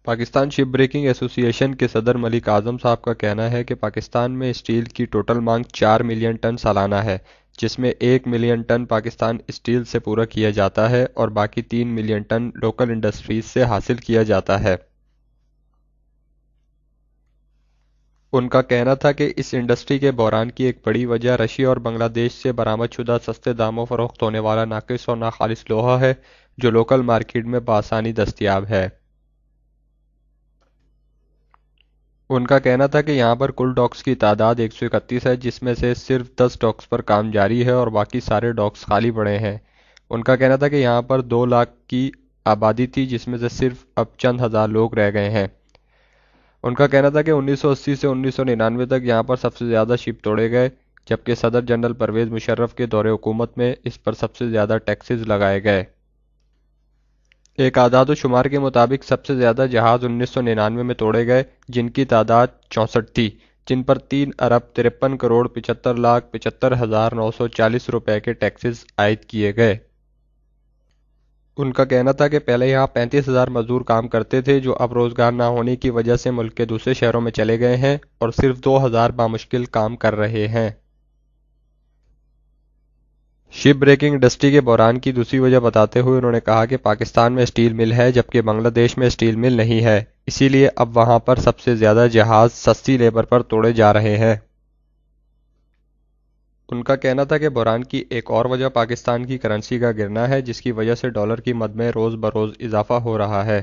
Pakistan ship breaking association के सदर मलिक आजम साहब का कहना है कि पाकिस्तान में स्टील की टोटल मांग 4 मिलियन टन सालाना है, जिसमें 1 मिलियन टन पाकिस्तान स्टील से पूरा किया जाता है और बाकी 3 मिलियन टन लोकल इंडस्ट्रीज से हासिल किया जाता है। उनका कहना था कि इस इंडस्ट्री के बहरान की एक बड़ी वजह रशिया और बांग्लादेश से बरामदशुदा सस्ते दामों फरोख्त होने वाला नाकिस और नाखालिस लोहा है, जो लोकल मार्केट में बआसानी दस्तयाब है। उनका कहना था कि यहाँ पर कुल डॉक्स की तादाद 131 है, जिसमें से सिर्फ 10 डॉक्स पर काम जारी है और बाकी सारे डॉक्स खाली पड़े हैं। उनका कहना था कि यहाँ पर 2 लाख की आबादी थी, जिसमें से सिर्फ अब चंद हज़ार लोग रह गए हैं। उनका कहना था कि 1980 से 1999 तक यहाँ पर सबसे ज़्यादा शिप तोड़े गए, जबकि सदर जनरल परवेज़ मुशर्रफ के दौरे हुकूमत में इस पर सबसे ज़्यादा टैक्सेस लगाए गए। एक आदाद शुमार के मुताबिक सबसे ज़्यादा जहाज़ 1999 में तोड़े गए, जिनकी तादाद 64 थी, जिन पर 3 अरब 53 करोड़ 75 लाख 75,940 रुपए के टैक्सेस आयद किए गए। उनका कहना था कि पहले यहाँ 35,000 मजदूर काम करते थे, जो अब रोज़गार ना होने की वजह से मुल्क के दूसरे शहरों में चले गए हैं और सिर्फ 2,000 बामुश्किल काम कर रहे हैं। शिप ब्रेकिंग इंडस्ट्री के बहरान की दूसरी वजह बताते हुए उन्होंने कहा कि पाकिस्तान में स्टील मिल है, जबकि बांग्लादेश में स्टील मिल नहीं है, इसीलिए अब वहां पर सबसे ज़्यादा जहाज़ सस्ती लेबर पर तोड़े जा रहे हैं। उनका कहना था कि बहरान की एक और वजह पाकिस्तान की करेंसी का गिरना है, जिसकी वजह से डॉलर की मद में रोज़ बरोज़ इजाफा हो रहा है।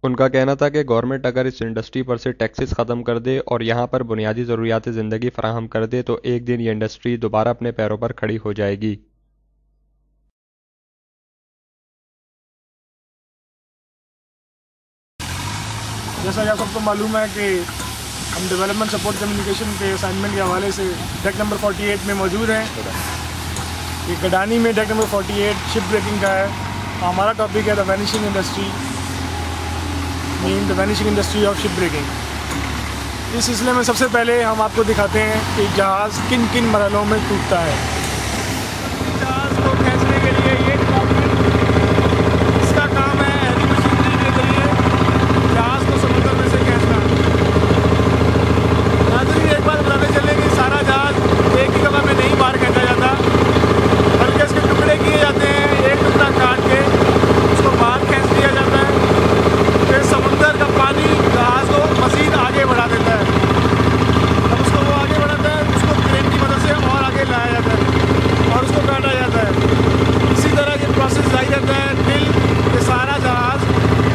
उनका कहना था कि गवर्नमेंट अगर इस इंडस्ट्री पर से टैक्सेस ख़त्म कर दे और यहाँ पर बुनियादी ज़रूरियात ज़िंदगी फराहम कर दे तो एक दिन ये इंडस्ट्री दोबारा अपने पैरों पर खड़ी हो जाएगी। जैसा कि आप सबको मालूम है कि हम डेवलपमेंट सपोर्ट कम्युनिकेशन के असाइनमेंट के हवाले से डेक नंबर 48 में मौजूद हैं। ये गडानी में डेक नंबर 48 शिप ब्रेकिंग का है। हमारा टॉपिक है the vanishing industry, mean the vanishing industry of ship breaking. इस सिलसिले में सबसे पहले हम आपको दिखाते हैं कि जहाज़ किन किन मरहलों में टूटता है। जहाज़ को खींचने के लिए ये डिपार्टमेंट, इसका काम है हैवी मशीनरी के जरिए जहाज़ को समुद्र में से खींचना। नाज़रीन, एक बात बताते चलें कि सारा जहाज़ एक ही दफ़ा में नहीं बाहर खींचा जाता, बल्कि इसके टुकड़े किए जाते हैं। एक टुकड़ा काट के उसको बाहर खींच दिया जाता है, फिर समुद्र का पानी जहाज़ को मज़ीद आगे बढ़ा देता है। अब उसको वो आगे बढ़ाता है, उसको क्रेन की मदद से और आगे लाया जाता है और उसको काटा जाता है। इसी तरह ये प्रोसेस जारी रहता है टिल ये सारा जहाज़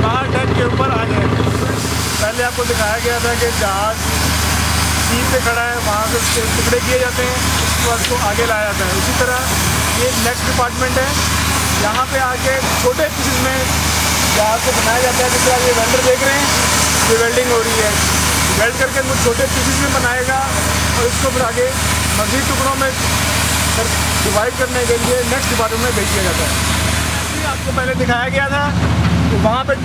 बाहर डेक के ऊपर आ जाए। पहले आपको दिखाया गया था कि जहाज़ सीट पे खड़ा है, वहाँ से उसके टुकड़े किए जाते हैं, उसके बाद उसको आगे लाया जाता है। इसी तरह ये नेक्स्ट डिपार्टमेंट है, यहाँ पे आके छोटे पीसेस में जहाज़ को बनाया जाता है। जिस तरह ये वेल्डर देख रहे हैं, ये वेल्डिंग हो रही है, वेल्ड करके वो छोटे पीसेस में बनाएगा और इसको फिर आगे मज़ीद टुकड़ों में डिवाइड करने के लिए नेक्स्ट डिपार्टमेंट में भेज दिया जाता है। आपको पहले दिखाया गया था तो वहाँ पे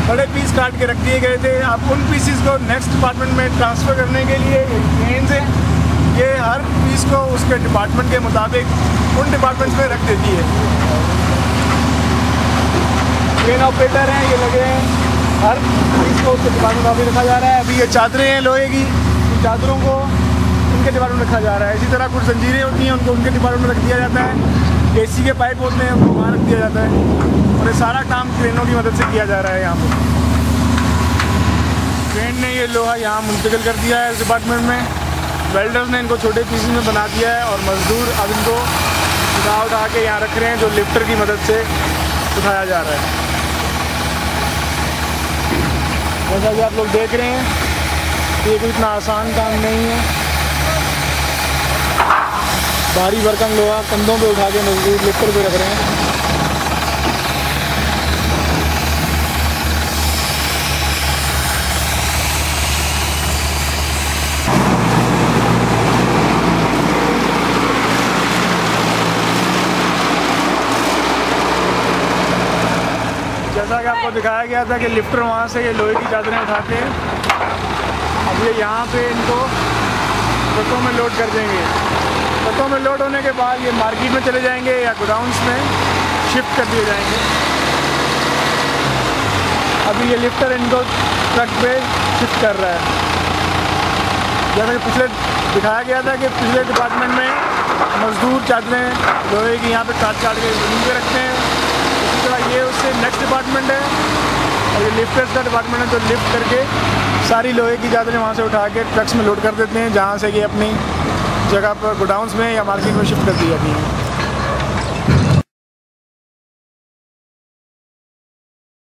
बड़े पीस काट के रख दिए गए थे। अब उन पीसेस को नेक्स्ट डिपार्टमेंट में ट्रांसफ़र करने के लिए ट्रेन से ये हर पीस को उसके डिपार्टमेंट के मुताबिक उन डिपार्टमेंट्स में रख देती है। ट्रेन ऑपरेटर हैं, ये लगे हैं, हर पीस को उसके डिपार्टमेंट में अभी रखा जा रहा है। अभी ये चादरें हैं लोहे की, इन चादरों को उनके डिपार्टमेंट में रखा जा रहा है। इसी तरह कुछ जंजीरें होती हैं, उनको उनके डिपार्टमेंट में रख दिया जाता है। एसी के पाइप होते हैं, उनको वहाँ रख दिया जाता है और ये सारा काम क्रेनों की मदद से किया जा रहा है। यहाँ पर क्रेन ने ये लोहा यहाँ मुंतकिल कर दिया है इस डिपार्टमेंट में। वेल्डर्स ने इनको छोटे पीसेस में बना दिया है और मज़दूर अब इनको उठा के यहाँ रख रहे हैं, जो लिफ्टर की मदद से उठाया जा रहा है। जैसा कि आप लोग देख रहे हैं, ये कोई इतना आसान काम नहीं है। भारी भरकम लोहा कंधों पे उठा के मजदूर लिफ्टर पे रख रहे हैं। जैसा कि आपको दिखाया गया था कि लिफ्टर वहाँ से ये लोहे की चादरें उठा के अब ये यहाँ पे इनको ट्रकों में लोड कर देंगे। ट्रकों में लोड होने के बाद ये मार्केट में चले जाएंगे या गोडाउन्स में शिफ्ट कर दिए जाएंगे। अभी ये लिफ्टर इनको ट्रक पे शिफ्ट कर रहा है। जैसा कि पिछले दिखाया गया था कि पिछले डिपार्टमेंट में मजदूर चादरें लोहे की यहाँ पे काट के ज़मीन पे रखते हैं, इसी तरह ये उससे नेक्स्ट डिपार्टमेंट है और ये लिफ्टर्स का डिपार्टमेंट है, जो लिफ्ट करके सारी लोहे की चादरें वहाँ से उठा के ट्रक्स में लोड कर देते हैं, जहाँ से कि अपनी जगह पर गोडाउंस में या मार्केट में शिफ्ट कर दी जाती हैं।